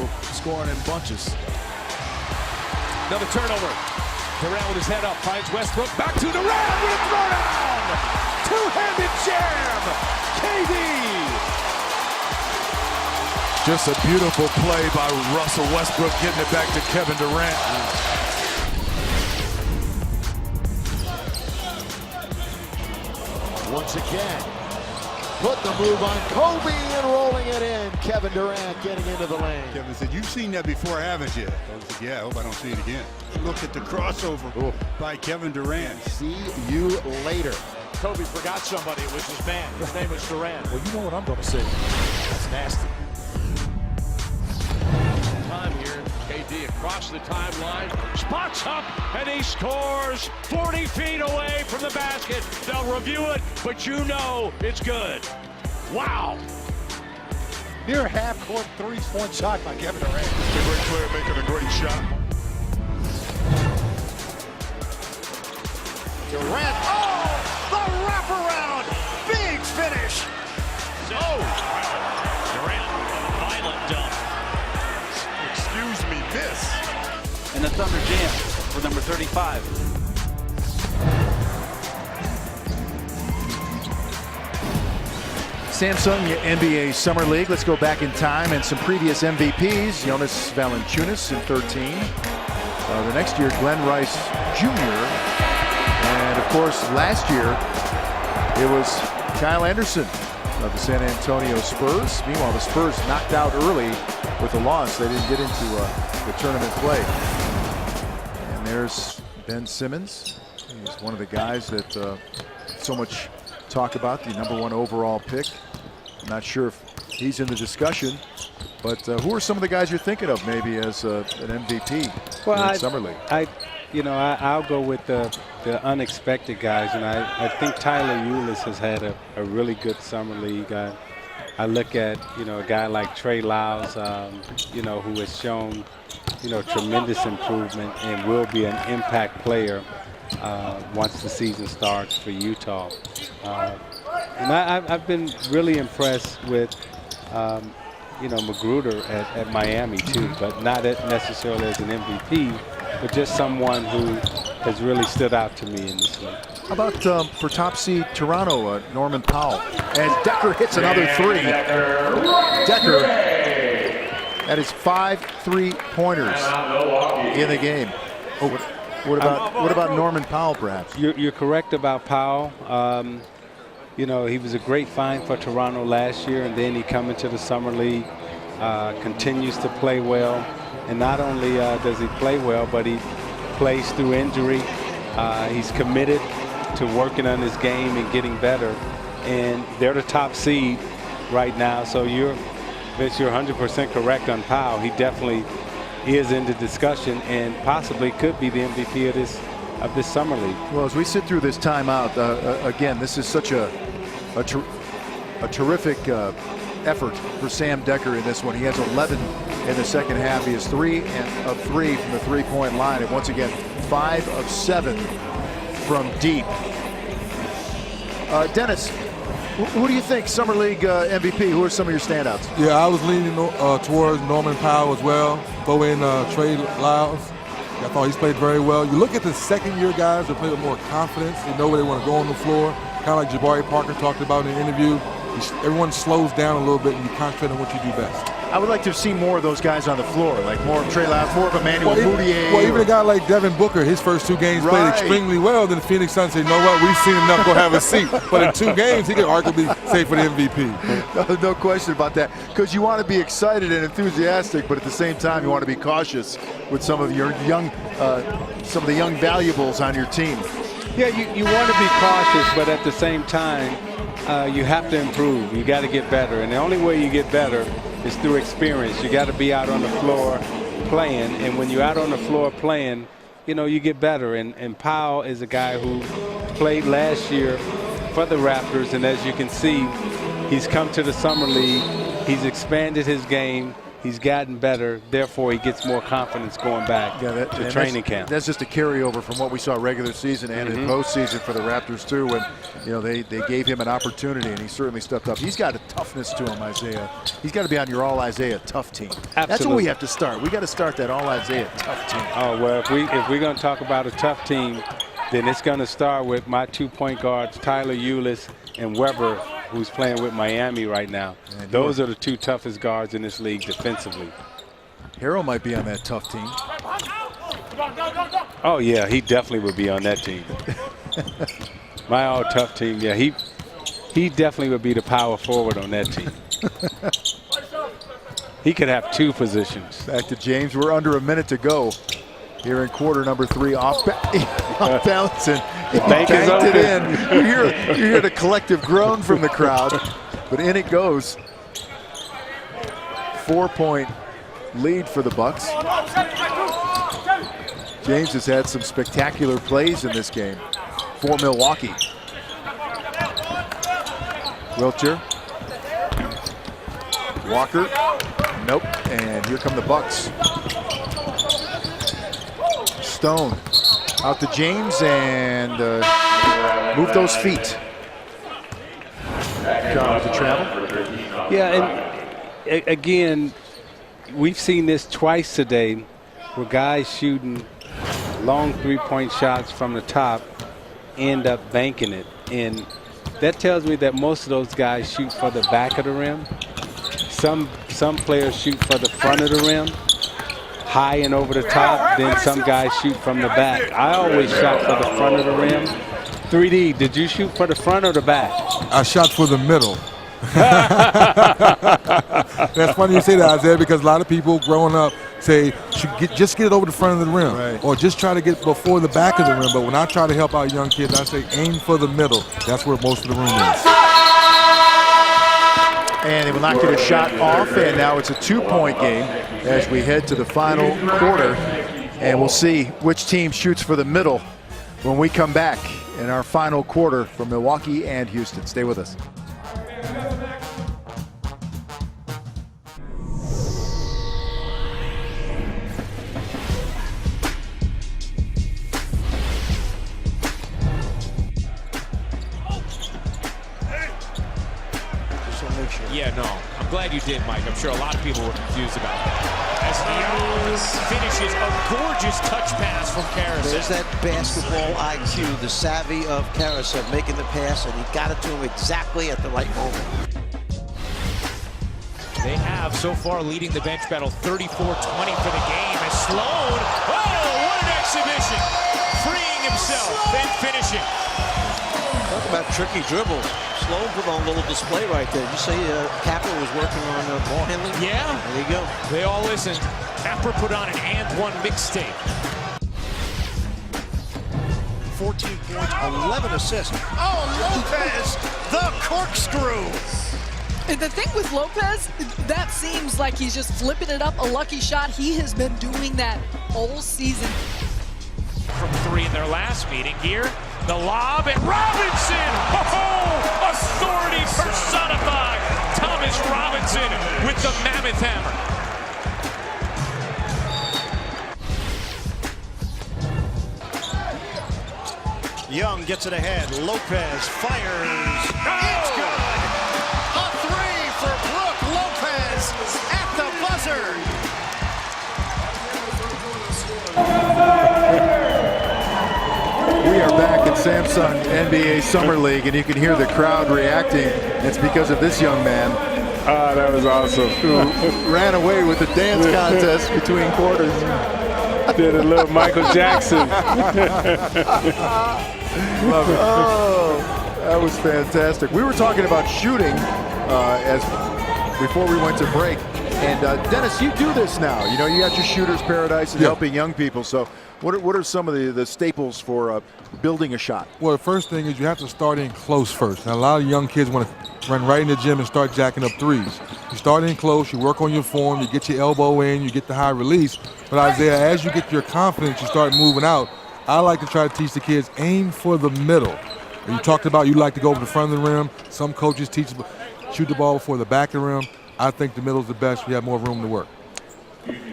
also scoring in bunches. Another turnover. Durant with his head up, finds Westbrook, back to Durant with a throwdown! Two-handed jam! KD! Just a beautiful play by Russell Westbrook getting it back to Kevin Durant. Once again, put the move on Kobe and rolling it in. Kevin Durant getting into the lane. Kevin said, "You've seen that before, haven't you?" I said, "Yeah, I hope I don't see it again." Look at the crossover by Kevin Durant. See you later. Kobe forgot somebody. It was his man. His name was Durant. Well, you know what I'm going to say. That's nasty. Time here. KD across the timeline. Spots up, and he scores 40 feet away from the basket. They'll review it, but you know it's good. Wow. Near half-court three-point shot by Kevin Durant. A great player making a great shot. Durant, oh, the wraparound, big finish. Oh, Durant, violent dunk. Excuse me, miss. And the Thunder jam for number 35. Samsung NBA Summer League. Let's go back in time and some previous MVPs. Jonas Valanciunas in 13. The next year, Glenn Rice Jr. And of course, last year, it was Kyle Anderson of the San Antonio Spurs. Meanwhile, the Spurs knocked out early with a loss. They didn't get into the tournament play. And there's Ben Simmons. He's one of the guys that so much talk about, the #1 overall pick. I'm not sure if he's in the discussion, but who are some of the guys you're thinking of maybe as an MVP in Summer League? I'll go with the unexpected guys, and I think Tyler Ulis has had a really good Summer League. I look at, a guy like Trey Lyles, who has shown, tremendous improvement and will be an impact player once the season starts for Utah. And I've been really impressed with, Magruder at Miami too, but not necessarily as an MVP, but just someone who has really stood out to me in this league. How about for top seed Toronto, Norman Powell? And Decker hits another three. Decker, that is 5 3-pointers in the game. Oh, what about Norman Powell, perhaps? You're correct about Powell. He was a great find for Toronto last year, and then he come into the Summer League, continues to play well. And not only does he play well, but he plays through injury. He's committed to working on his game and getting better. And they're the top seed right now. So Vince, you're 100% correct on Powell. He definitely is in the discussion and possibly could be the MVP of this Summer League. Well, as we sit through this timeout, again, this is such a terrific effort for Sam Decker in this one. He has 11 in the second half. He has 3 of 3 from the three-point line, and once again, 5 of 7 from deep. Dennis, who do you think Summer League MVP? Who are some of your standouts? Yeah, I was leaning towards Norman Powell as well. Throw in Trey Lyles. I thought he's played very well. You look at the second-year guys that play with more confidence. They know where they want to go on the floor. Kind of like Jabari Parker talked about in the interview. Everyone slows down a little bit and you concentrate on what you do best. I would like to see more of those guys on the floor, like more of Trey Lyles, more of Emmanuel Mudiay. Well, even a guy like Devin Booker, his first 2 games played extremely well. Then the Phoenix Suns said, "You know what? We've seen enough. Go have a seat." But in 2 games, he could arguably say for the MVP. No question about that. Because you want to be excited and enthusiastic, but at the same time, you want to be cautious with some of your some of the young valuables on your team. Yeah, you want to be cautious, but at the same time, you have to improve. You got to get better, and the only way you get better is through experience. You got to be out on the floor playing, and when you're out on the floor playing, you get better. And Powell is a guy who played last year for the Raptors, and as you can see, he's come to the Summer League. He's expanded his game. He's gotten better. Therefore, he gets more confidence going back to training camp. That's just a carryover from what we saw regular season and in postseason for the Raptors too. When they gave him an opportunity and he certainly stepped up. He's got a toughness to him, Isaiah. He's got to be on your all Isaiah tough team. Absolutely. That's what we have to start. We got to start that all Isaiah tough team. Oh well, if we're going to talk about a tough team, then it's going to start with my 2 point guards, Tyler Ulis and Weber, who's playing with Miami right now. Man, those are the 2 toughest guards in this league defensively. Harrell might be on that tough team. Oh yeah, he definitely would be on that team. My all tough team. Yeah, he definitely would be the power forward on that team. He could have 2 positions. Back to James. We're under a minute to go here in quarter number 3. Off balance and he banked it in. You hear the collective groan from the crowd, but in it goes. 4-point lead for the Bucks. James has had some spectacular plays in this game for Milwaukee. Wiltshire. Walker. Nope. And here come the Bucks. Stone out to James and move those feet. John, to travel. Yeah, and again, we've seen this twice today where guys shooting long 3-point shots from the top end up banking it. And that tells me that most of those guys shoot for the back of the rim. Some players shoot for the front of the rim, high and over the top. Then some guys shoot from the back. I always shot for the front of the rim. 3D, did you shoot for the front or the back? I shot for the middle. That's funny you say that, Isaiah, because a lot of people growing up say, just get it over the front of the rim, right, or just try to get before the back of the rim. But when I try to help out young kids, I say aim for the middle. That's where most of the room is. And they will not get a shot off, and now it's a 2-point game as we head to the final quarter. And we'll see which team shoots for the middle when we come back in our final quarter from Milwaukee and Houston. Stay with us. Yeah, no. I'm glad you did, Mike. I'm sure a lot of people were confused about that. As Ncaa finishes a gorgeous touch pass from Caruso. There's that basketball IQ, the savvy of Caruso making the pass, and he got it to him exactly at the right moment. They have so far leading the bench battle 34-20 for the game. As Sloan, oh, what an exhibition! Freeing himself, then finishing. Talk about tricky dribble. Sloan put on a little display right there. You say Capper was working on ball handling? Yeah. There you go. They all listened. Capper put on an and one mixtape. 14 points, 11 assists. Oh, Lopez, the corkscrew. And the thing with Lopez, that seems like he's just flipping it up, a lucky shot. He has been doing that all season. From 3 in their last meeting here. The lob and Robinson! Oh, authority personified! Thomas Robinson with the mammoth hammer. Young gets it ahead. Lopez fires. Oh! It's good! A 3 for Brook Lopez at the buzzer. We are back at Samsung NBA Summer League, and you can hear the crowd reacting. It's because of this young man. Ah, that was awesome. Who ran away with the dance contest between quarters. Did a little Michael Jackson. Love it. Oh, that was fantastic. We were talking about shooting before we went to break. And Dennis, you do this now. You know, you got your Shooter's Paradise and helping young people. So what are some of the staples for building a shot? Well, the first thing is you have to start in close first. Now, a lot of young kids want to run right in the gym and start jacking up threes. You start in close, you work on your form, you get your elbow in, you get the high release. But Isaiah, as you get your confidence, you start moving out. I like to try to teach the kids, aim for the middle. You talked about you like to go over the front of the rim. Some coaches teach shoot the ball before the back of the rim. I think the middle's the best. We have more room to work.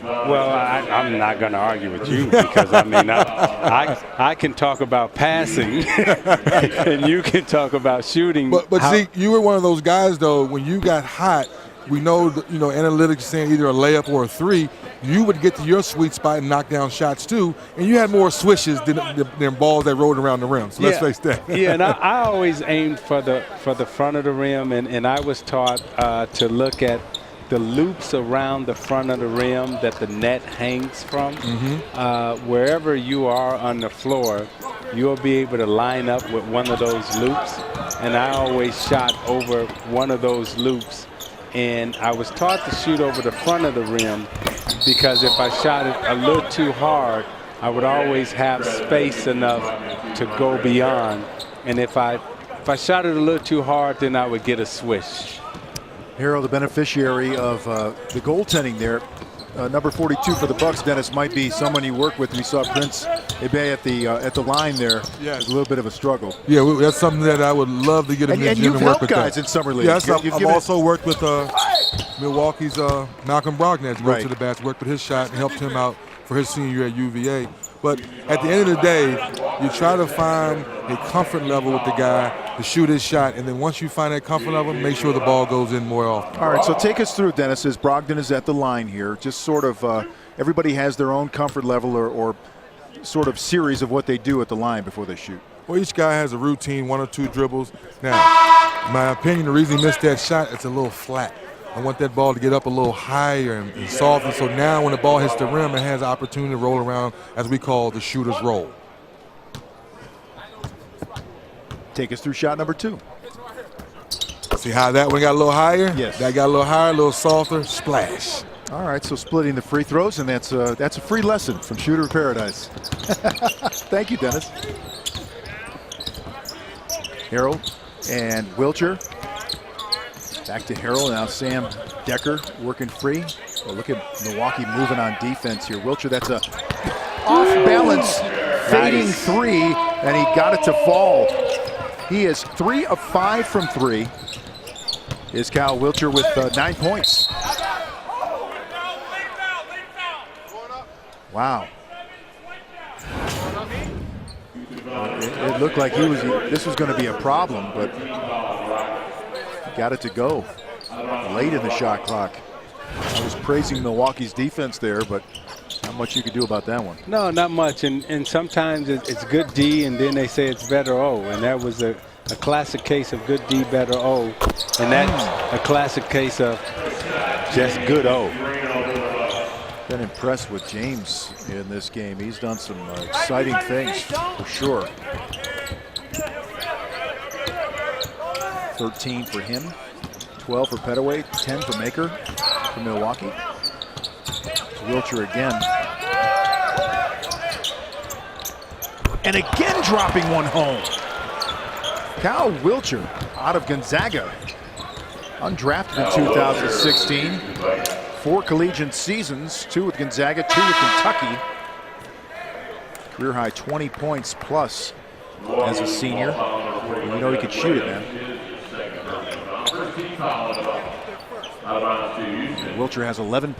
Well, I'm not going to argue with you because, I mean, I can talk about passing and you can talk about shooting. But see, you were one of those guys, though, when you got hot, we know, analytics saying either a layup or a three, you would get to your sweet spot and knock down shots, too, and you had more swishes than balls that rolled around the rim. So let's face that. Yeah, and I always aimed for the front of the rim, and I was taught to look at the loops around the front of the rim that the net hangs from. Wherever you are on the floor, you'll be able to line up with one of those loops. And I always shot over one of those loops. And I was taught to shoot over the front of the rim because if I shot it a little too hard, I would always have space enough to go beyond. And if I shot it a little too hard, then I would get a swish. Harrell, the beneficiary of the goaltending there. Number 42 for the Bucks, Dennis, might be someone you work with. We saw Prince Ebe at the line there. Yeah, it was a little bit of a struggle. Yeah, that's something that I would love to get in the gym and work with. And you've helped guys in summer league. Yes, I've also worked with Milwaukee's Malcolm Brogdon. Went to the bats, worked with his shot, and helped him out for his senior year at UVA. But at the end of the day, you try to find a comfort level with the guy to shoot his shot, and then once you find that comfort level, make sure the ball goes in more often. All right, so take us through, Dennis, as Brogdon is at the line here. Just sort of everybody has their own comfort level or sort of series of what they do at the line before they shoot. Well, each guy has a routine, 1 or 2 dribbles. Now, in my opinion, the reason he missed that shot, it's a little flat. I want that ball to get up a little higher and softer, so now when the ball hits the rim, it has the opportunity to roll around, as we call the shooter's roll. Take us through shot number 2. See how that one got a little higher? Yes. That got a little higher, a little softer, splash. All right, so splitting the free throws, and that's a free lesson from Shooter Paradise. Thank you, Dennis. Harrell and Wilcher. Back to Harrell, now Sam Decker working free. Well, look at Milwaukee moving on defense here. Wilcher, that's a off-balance fading three, and he got it to fall. He is 3 of 5 from 3. Is Kyle Wilcher with 9 points. Wow. It looked like this was going to be a problem, but got it to go late in the shot clock. I was praising Milwaukee's defense there, but not much you could do about that one. No, not much. And sometimes it's good D, and then they say it's better O. And that was a classic case of good D, better O. And that's a classic case of just good O. Been impressed with James in this game. He's done some exciting things for sure. 13 for him, 12 for Pettaway, 10 for Maker for Milwaukee. Wilcher again. And again dropping one home. Kyle Wilcher out of Gonzaga. Undrafted in 2016. 4 collegiate seasons, 2 with Gonzaga, 2 with Kentucky. Career high 20 points plus as a senior. And you know he could shoot it, man. Wilcher has 11 points.